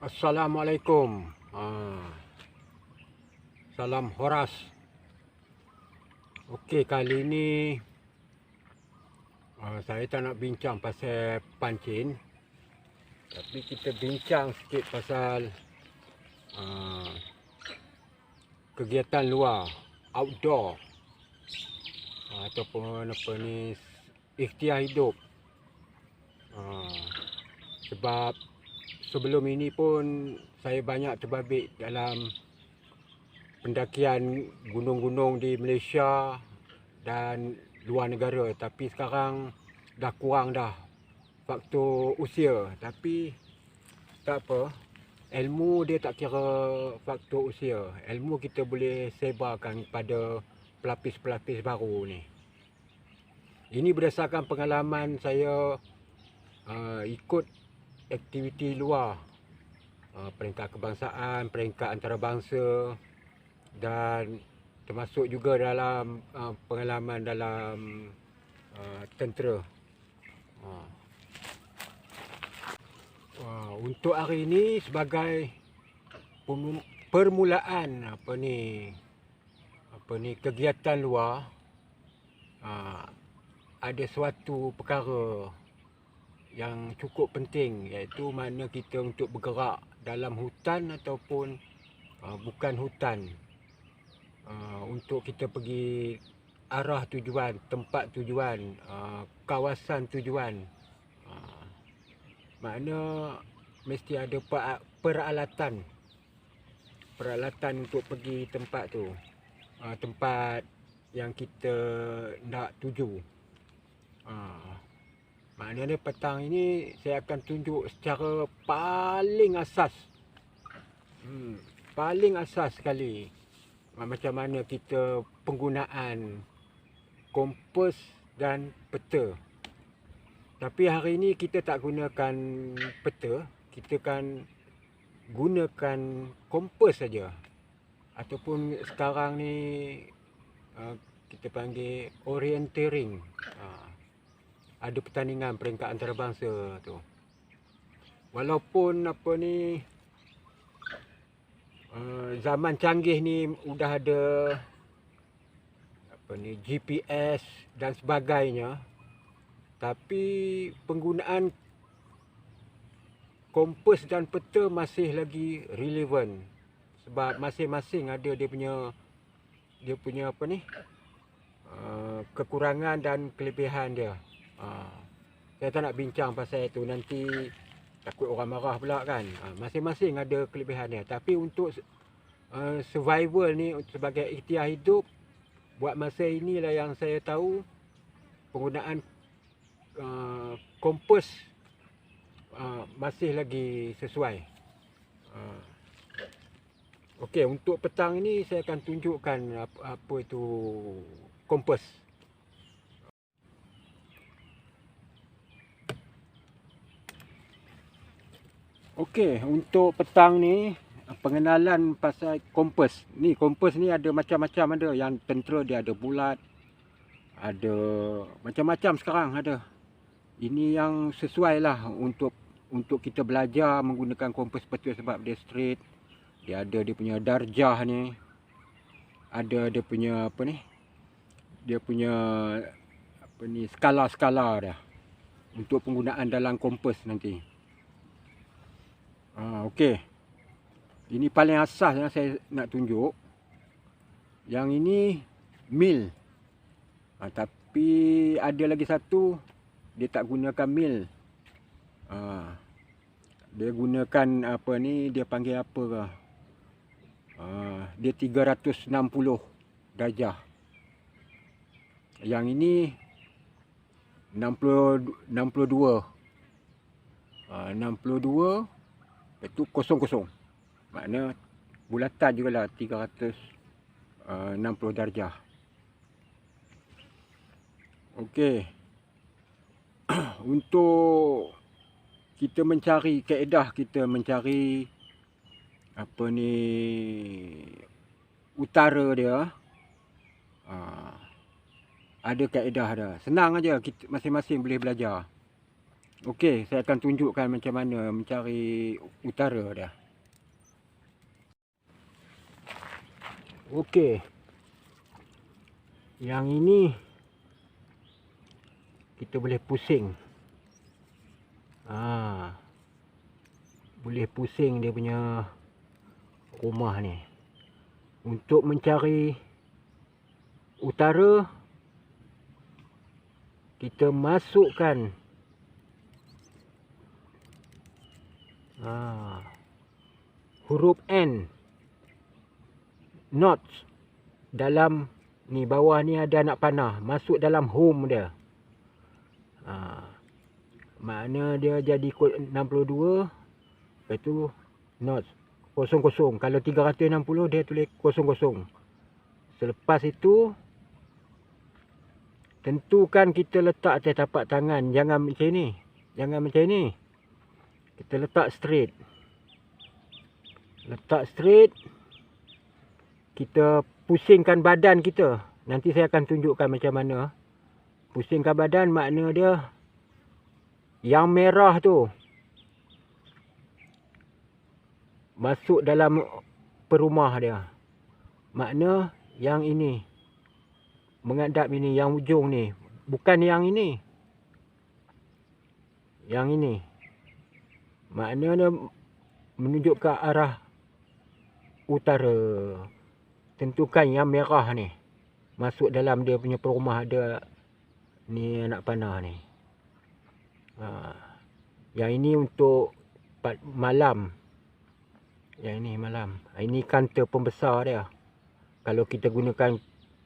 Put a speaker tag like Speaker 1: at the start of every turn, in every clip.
Speaker 1: Assalamualaikum. Salam Horas. Okey, kali ni saya tak nak bincang pasal pancing, tapi kita bincang sikit pasal kegiatan luar, outdoor, ataupun apa ni, ikhtiar hidup. Sebab sebelum ini pun saya banyak terbabit dalam pendakian gunung-gunung di Malaysia dan luar negara, tapi sekarang dah kurang dah faktor usia. Tapi tak apa, ilmu dia tak kira faktor usia. Ilmu kita boleh sebarkan pada pelapis-pelapis baru ni. Ini berdasarkan pengalaman saya ikut aktiviti luar, peringkat kebangsaan, peringkat antarabangsa, dan termasuk juga dalam pengalaman dalam tentera. Untuk hari ini sebagai permulaan kegiatan luar, ada suatu perkara yang cukup penting, iaitu mana kita untuk bergerak dalam hutan ataupun bukan hutan, untuk kita pergi arah tujuan, tempat tujuan, kawasan tujuan. Makna mesti ada peralatan untuk pergi tempat tu, tempat yang kita nak tuju. Maknanya petang ini saya akan tunjuk secara paling asas, paling asas sekali, macam mana kita penggunaan kompas dan peta. Tapi hari ini kita tak gunakan peta, kita kan gunakan kompas saja. Ataupun sekarang ni kita panggil orienteering. Ada pertandingan peringkat antarabangsa tu. Walaupun zaman canggih ni udah ada GPS dan sebagainya, tapi penggunaan kompas dan peta masih lagi relevan, sebab masing-masing ada dia punya kekurangan dan kelebihan dia. Saya tak nak bincang pasal itu, nanti takut orang marah pula kan. Masing-masing ada kelebihan dia, tapi untuk survival ni, sebagai ikhtiar hidup buat masa inilah yang saya tahu penggunaan kompas masih lagi sesuai. Okey, untuk petang ini saya akan tunjukkan apa itu kompas. Okey, untuk petang ni pengenalan pasal kompas. Ni kompas ni ada macam-macam, ada yang tentera dia ada bulat, ada macam-macam sekarang ada. Ini yang sesuai lah untuk kita belajar menggunakan kompas betul, sebab dia straight. Dia ada dia punya darjah ni. Ada dia punya skala-skala dia untuk penggunaan dalam kompas nanti. Okey. Ini paling asas yang saya nak tunjuk. Yang ini mil. Tapi ada lagi satu, dia tak gunakan mil. Dia gunakan dia panggil apa ke? Dia 360 darjah. Yang ini 62 itu 00. Makna bulatan jugalah 360 darjah. Okey. Untuk kita mencari kaedah, kita mencari utara dia, ada kaedah dia. Senang aja, kita masing-masing boleh belajar. Okey, saya akan tunjukkan macam mana mencari utara dah. Okey. Yang ini kita boleh pusing. Boleh pusing dia punya rumah ni. Untuk mencari utara, kita masukkan huruf N, not, dalam ni bawah ni ada anak panah, masuk dalam home dia. Makna dia jadi kod 62, lepas tu not 00. Kalau 360 dia tulis 00. Selepas itu tentukan kita letak atas tapak tangan, jangan macam ni. Jangan macam ni. Kita letak straight. Letak straight. Kita pusingkan badan kita. Nanti saya akan tunjukkan macam mana. Pusingkan badan makna dia yang merah tu masuk dalam perumah dia. Makna yang ini menghadap ini, yang ujung ni. Bukan yang ini. Yang ini. Makna dia menunjuk ke arah utara. Tentukan yang merah ni. Masuk dalam dia punya perumah ada ni anak panah ni. Yang ini untuk malam. Yang ini malam. Ini kaunter pembesar dia. Kalau kita gunakan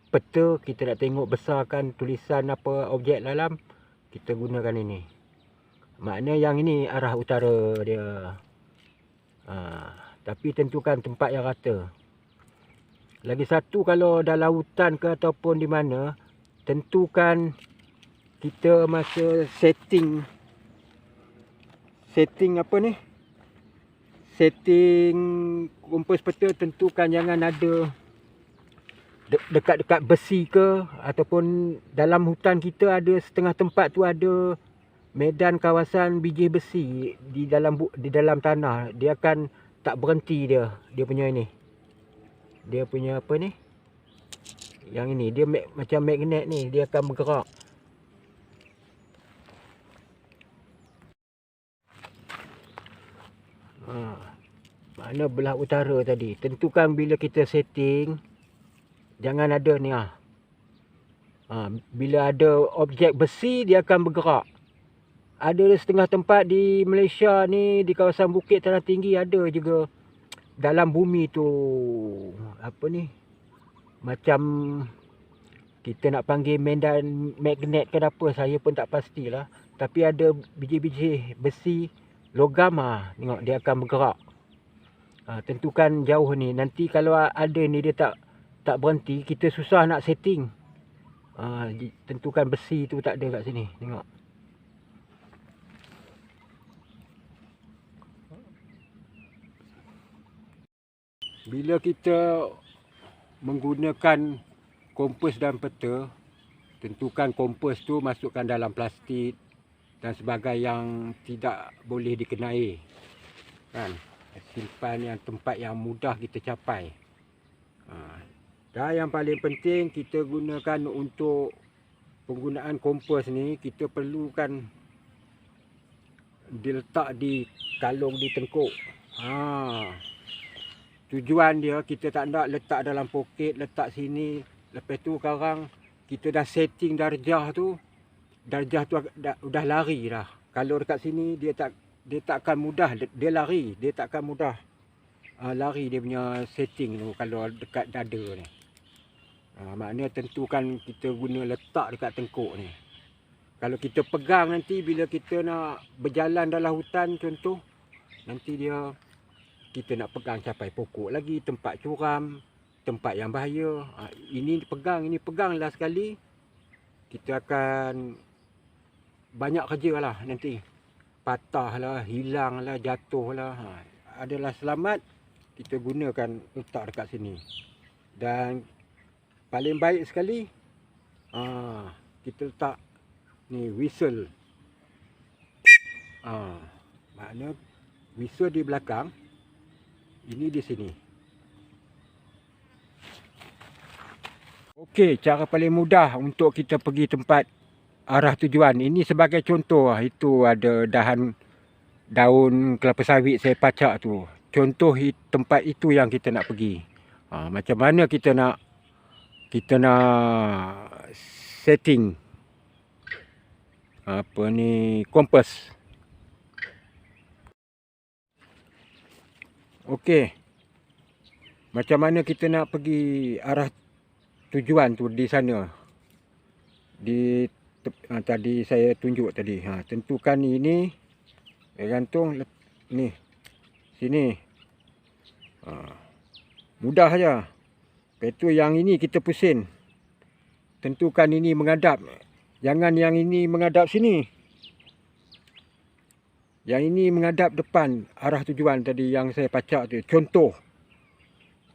Speaker 1: peta, kita nak tengok besarkan tulisan apa objek dalam, kita gunakan ini. Makna yang ini arah utara dia. Tapi tentukan tempat yang rata. Lagi satu, kalau dalam hutan ke ataupun di mana, tentukan kita masa setting apa ni? Setting kompas peta, tentukan jangan ada dekat-dekat besi ke, ataupun dalam hutan kita ada setengah tempat tu ada medan kawasan biji besi di dalam tanah. Dia akan tak berhenti dia punya ini. Dia punya apa ni? Yang ini dia macam magnet ni, dia akan bergerak. Mana belah utara tadi. Tentukan bila kita setting, jangan ada ni bila ada objek besi, dia akan bergerak. Ada setengah tempat di Malaysia ni, di kawasan bukit tanah tinggi, ada juga dalam bumi tu apa ni, macam kita nak panggil medan magnet ke apa, saya pun tak pastilah. Tapi ada biji-biji besi logam, tengok dia akan bergerak. Tentukan jauh ni. Nanti kalau ada ni dia tak berhenti, kita susah nak setting. Tentukan besi tu tak ada kat sini. Tengok. Bila kita menggunakan kompas dan peta, tentukan kompas tu masukkan dalam plastik dan sebagainya yang tidak boleh dikenai. Kan? Simpan yang tempat yang mudah kita capai. Dan yang paling penting, kita gunakan untuk penggunaan kompas ni, kita perlukan diletak di kalung di tengkuk. Tujuan dia, kita tak nak letak dalam poket, letak sini. Lepas tu sekarang kita dah setting darjah tu dah lari dah. Kalau dekat sini dia tak akan mudah, dia lari, dia tak akan mudah lari dia punya setting tu kalau dekat dada ni. Maknanya tentukan kita guna letak dekat tengkuk ni. Kalau kita pegang nanti bila kita nak berjalan dalam hutan contoh, nanti kita nak pegang capai pokok lagi, tempat curam, tempat yang bahaya. Ini peganglah sekali, kita akan banyak kerja lah nanti. Patah lah, hilang lah, jatuh lah. Adalah selamat, kita gunakan letak dekat sini. Dan paling baik sekali, kita letak ni whistle. Makna misua di belakang, ini di sini. Okey, cara paling mudah untuk kita pergi tempat arah tujuan. Ini sebagai contoh, itu ada daun kelapa sawit saya pacak tu. Contoh tempat itu yang kita nak pergi. Macam mana kita nak setting kompas. Okey. Macam mana kita nak pergi arah tujuan tu di sana. Tadi saya tunjuk tadi. Tentukan ini. Gantung ni. Sini. Mudah saja. Lepas tu yang ini kita pusing. Tentukan ini menghadap. Jangan yang ini menghadap sini. Yang ini menghadap depan arah tujuan tadi yang saya pacak tu. Contoh.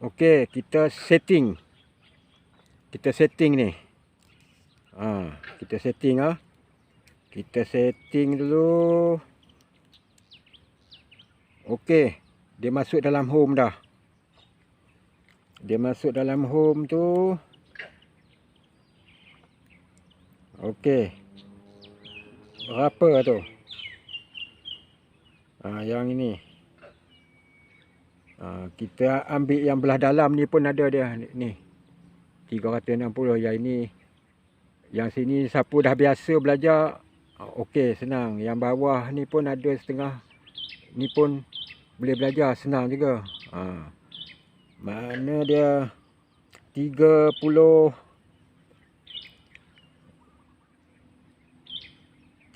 Speaker 1: Okey, kita setting. Kita setting ni. Kita setting Kita setting dulu. Okey, dia masuk dalam home dah. Dia masuk dalam home tu. Okey. Berapa tu? Yang ini. Kita ambil yang belah dalam ni pun ada dia ni. 360. Yang ini, yang sini siapa dah biasa belajar, okey, senang. Yang bawah ni pun ada setengah. Ni pun boleh belajar, senang juga. Mana dia 36,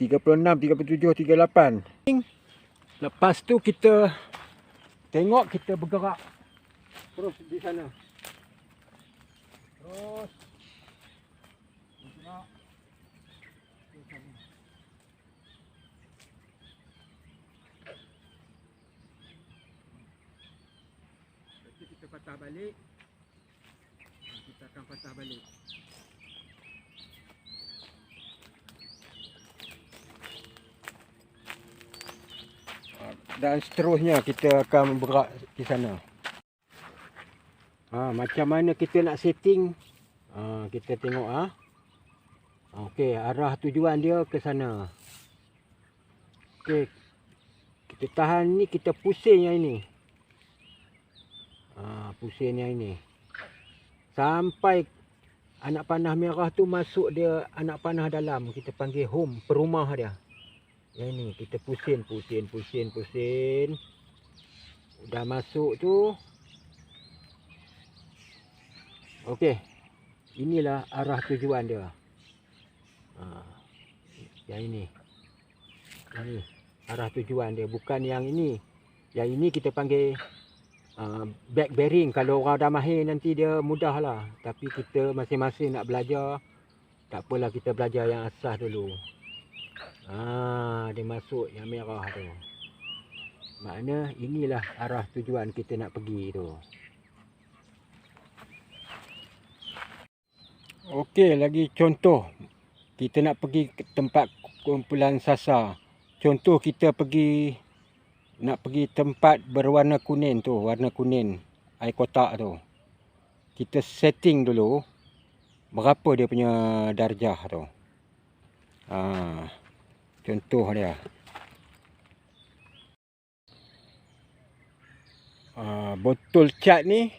Speaker 1: 37, 38. Lepas tu kita tengok, kita bergerak terus di sana. Terus bergerak di sana. Jadi kita patah balik. Kita akan patah balik. Dan seterusnya kita akan bergerak di sana. Macam mana kita nak setting? Kita tengok okey, arah tujuan dia ke sana. Okey. Kita tahan ni, kita pusing yang ini. Pusing yang ini. Sampai anak panah merah tu masuk dia anak panah dalam. Kita panggil home, perumah dia. Yang ini kita pusing. Dah masuk tu. Okey. Inilah arah tujuan dia. Yang ini. Ini arah tujuan dia, bukan yang ini. Yang ini kita panggil back bearing. Kalau orang dah mahir nanti dia mudah lah. Tapi kita masing-masing nak belajar, tak apalah, kita belajar yang asas dulu. Dia masuk yang merah tu. Makna inilah arah tujuan kita nak pergi tu. Okey, lagi contoh. Kita nak pergi ke tempat kumpulan sasar. Contoh kita nak pergi tempat berwarna kuning tu, warna kuning, air kotak tu. Kita setting dulu berapa dia punya darjah tu. Contoh dia. Botol cat ni,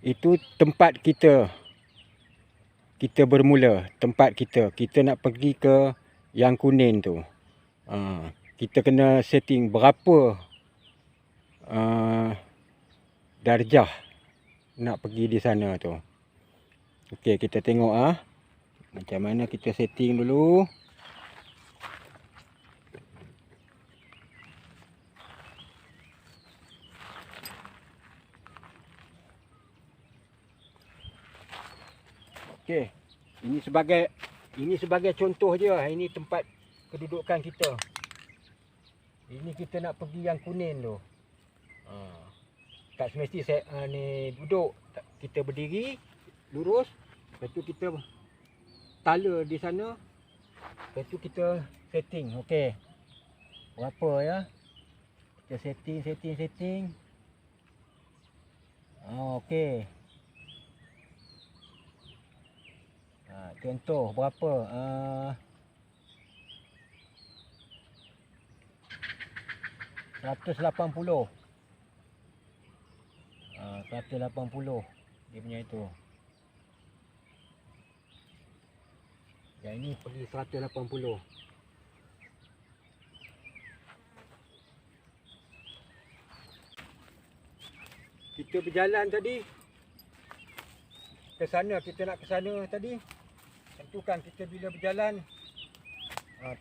Speaker 1: itu tempat kita bermula, tempat kita nak pergi ke yang kuning tu. Kita kena setting berapa darjah nak pergi di sana tu. Okey, kita tengok macam mana kita setting dulu. Okey, ini sebagai contoh je. Ini tempat kedudukan kita. Ini kita nak pergi yang kuning tu. Tak semesti saya ni duduk. Kita berdiri lurus. Lepas tu kita tala di sana. Lepas tu kita setting. Okey. berapa ya. Kita setting. Okey. Contoh berapa? 180. 180 dia punya itu. Yang ini pergi 180. Kita berjalan tadi ke sana, kita nak ke sana tadi. Tentukan kita bila berjalan,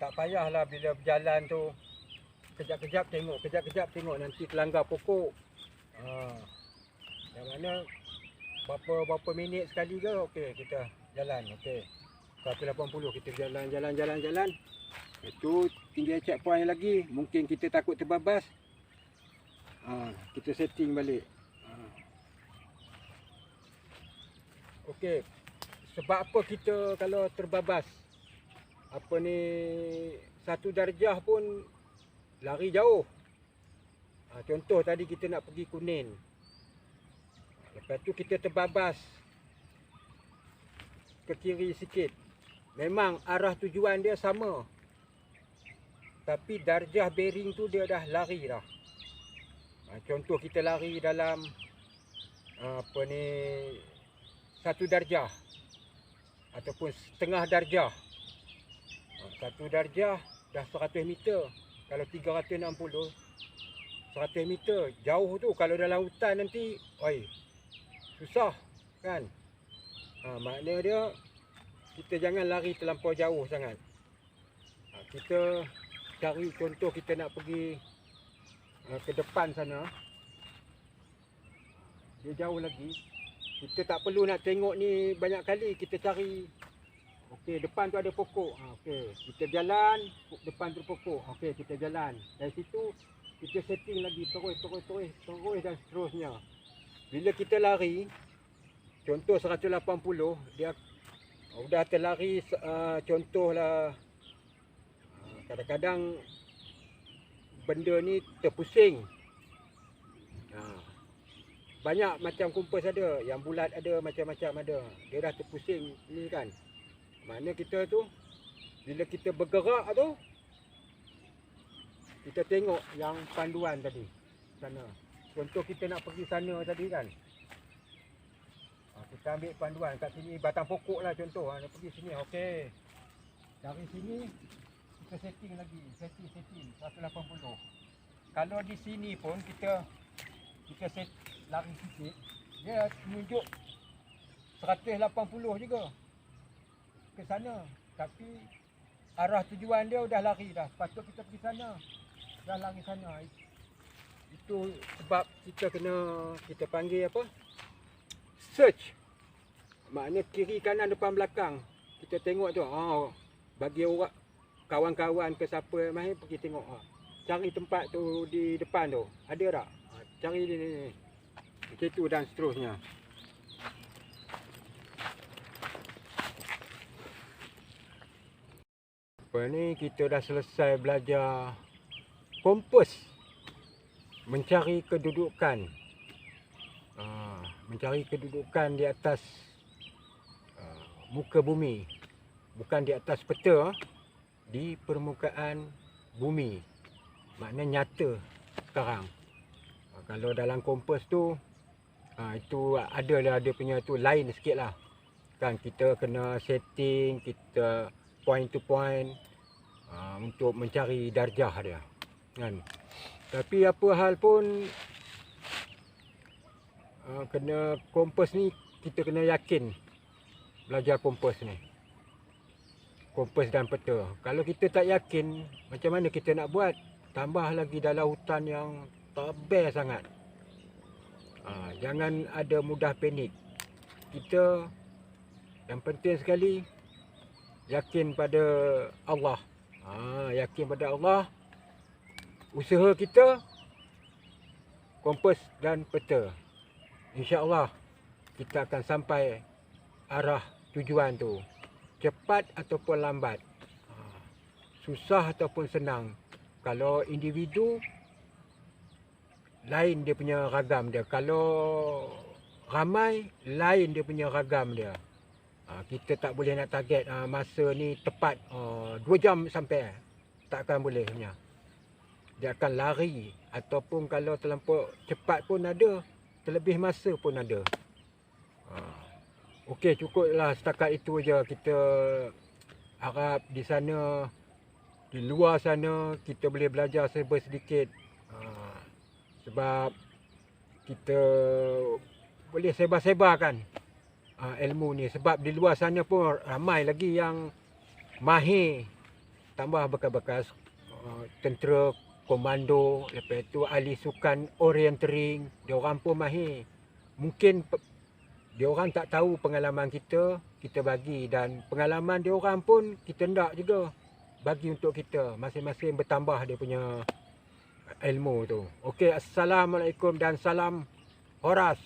Speaker 1: tak payahlah bila berjalan tu kejap-kejap tengok nanti terlanggar pokok. Yang mana berapa minit sekali ke, okey kita jalan. Okey, 180 kita jalan. Itu tinggal checkpoint lagi. Mungkin kita takut terbabas, kita setting balik. Okey, sebab apa kita kalau terbabas apa ni 1 darjah pun lari jauh. Contoh tadi kita nak pergi Kunin, lepas tu kita terbabas ke kiri sikit. Memang arah tujuan dia sama, tapi darjah bearing tu dia dah lari dah. Contoh kita lari dalam apa ni 1 darjah ataupun setengah darjah. 1 darjah dah 100 meter. Kalau 360, 100 meter jauh tu. Kalau dalam hutan nanti, susah kan. Makna dia kita jangan lari terlampau jauh sangat. Kita cari contoh kita nak pergi ke depan sana, dia jauh lagi. Kita tak perlu nak tengok ni banyak kali. Kita cari, okey depan tu ada pokok. Okey, kita jalan, depan tu pokok. Okey, kita jalan. Dari situ kita setting lagi terus dan seterusnya. Bila kita lari, contoh 180, dia sudah terlari contohlah kadang-kadang benda ni terpusing. Banyak macam kompas ada, yang bulat ada, macam-macam ada. Dia dah terpusing ni kan. Makna kita tu bila kita bergerak tu, kita tengok yang panduan tadi sana. Contoh kita nak pergi sana tadi kan, kita ambil panduan kat sini, batang pokok lah contoh. Nak pergi sini, okey. Dari sini kita setting lagi, setting 180. Kalau di sini pun kita set lari sikit, dia tunjuk 180 juga ke sana. Tapi arah tujuan dia dah lari dah. Patut kita pergi sana, dah lari sana. Itu sebab kita panggil apa? Search. Maknanya kiri kanan depan belakang. Kita tengok tu. Bagi orang kawan-kawan ke siapa mai pergi tengok. Cari tempat tu di depan tu. Ada tak? Cari ni. Macam tu dan seterusnya. Apa ni kita dah selesai belajar kompas. Mencari kedudukan. Mencari kedudukan di atas muka bumi. Bukan di atas peta, di permukaan bumi. Maknanya nyata sekarang. Kalau dalam kompas tu, itu adalah dia punya tu lain sikit lah. Kan kita kena setting, kita point to point untuk mencari darjah dia. Kan? Tapi apa hal pun, kena kompas ni kita kena yakin belajar kompas ni. Kompas dan peta. Kalau kita tak yakin, macam mana kita nak buat? Tambah lagi dalam hutan yang tabir sangat. Jangan ada mudah panik. Kita yang penting sekali yakin pada Allah. Yakin pada Allah. Usaha kita kompas dan peta. InsyaAllah kita akan sampai arah tujuan tu. Cepat ataupun lambat, susah ataupun senang. Kalau individu lain dia punya ragam dia. Kalau ramai lain dia punya ragam dia. Kita tak boleh nak target masa ni tepat 2 jam sampai. Takkan boleh punya. Dia akan lari ataupun kalau terlampau cepat pun ada, terlebih masa pun ada. Okey, cukuplah setakat itu aja. Kita harap di sana, di luar sana kita boleh belajar serba sedikit. Sebab kita boleh sebar-sebarkan ilmu ni. Sebab di luar sana pun ramai lagi yang mahir, tambah bekas-bekas tentera komando, lepas tu ahli sukan orienteering, diorang pun mahir. Mungkin diorang tak tahu pengalaman kita bagi, dan pengalaman diorang pun kita nak juga bagi untuk kita. Masing-masing bertambah dia punya ilmu tu. Okey, assalamualaikum dan salam Horas.